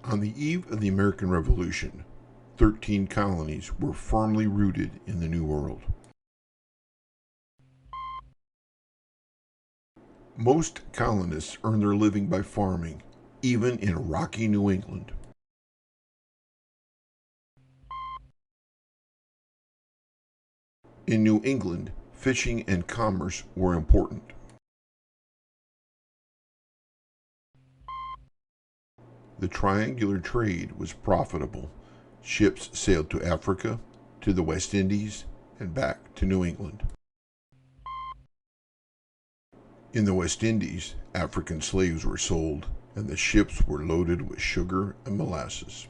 On the eve of the American Revolution, 13 colonies were firmly rooted in the New World. Most colonists earned their living by farming, even in rocky New England. In New England, fishing and commerce were important. The triangular trade was profitable. Ships sailed to Africa, to the West Indies, and back to New England. In the West Indies, African slaves were sold, and the ships were loaded with sugar and molasses.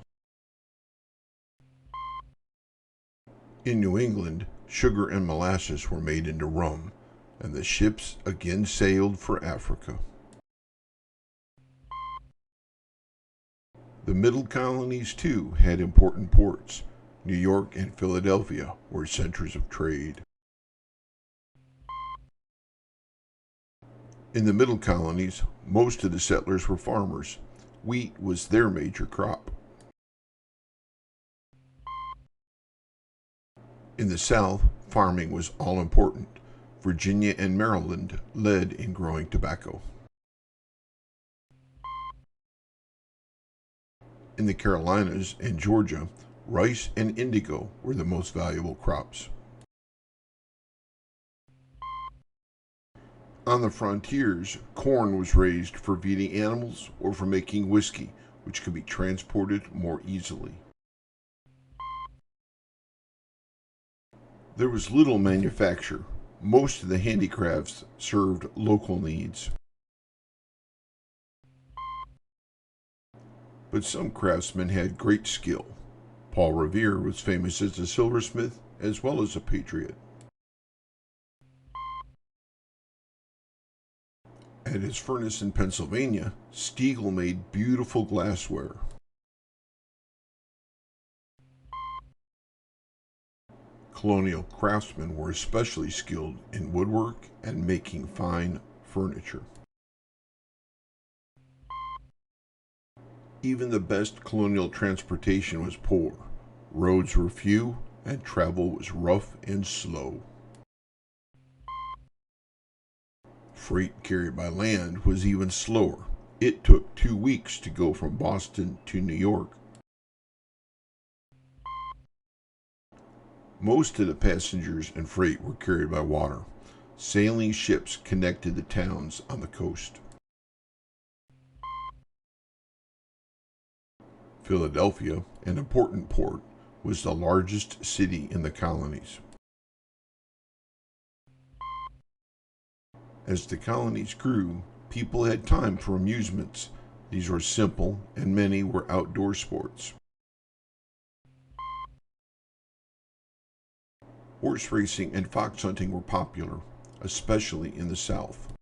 In New England, sugar and molasses were made into rum, and the ships again sailed for Africa. The middle colonies, too, had important ports. New York and Philadelphia were centers of trade. In the middle colonies, most of the settlers were farmers. Wheat was their major crop. In the South, farming was all important. Virginia and Maryland led in growing tobacco. In the Carolinas and Georgia, rice and indigo were the most valuable crops. On the frontiers, corn was raised for feeding animals or for making whiskey, which could be transported more easily. There was little manufacture. Most of the handicrafts served local needs. But some craftsmen had great skill. Paul Revere was famous as a silversmith as well as a patriot. At his furnace in Pennsylvania, Stiegel made beautiful glassware. Colonial craftsmen were especially skilled in woodwork and making fine furniture. Even the best colonial transportation was poor. Roads were few, and travel was rough and slow. Freight carried by land was even slower. It took 2 weeks to go from Boston to New York. Most of the passengers and freight were carried by water. Sailing ships connected the towns on the coast. Philadelphia, an important port, was the largest city in the colonies. As the colonies grew, people had time for amusements. These were simple, and many were outdoor sports. Horse racing and fox hunting were popular, especially in the South.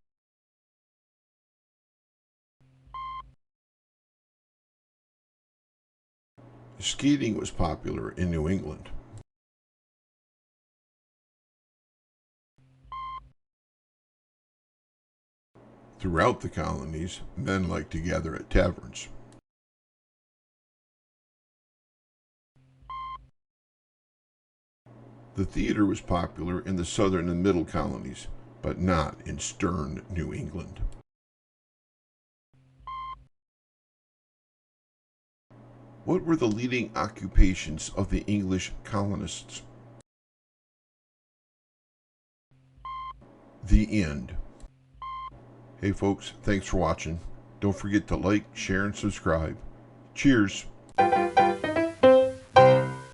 Skating was popular in New England. Throughout the colonies, men liked to gather at taverns. The theater was popular in the southern and middle colonies, but not in stern New England. What were the leading occupations of the English colonists? The end. Hey folks, thanks for watching. Don't forget to like, share, and subscribe. Cheers!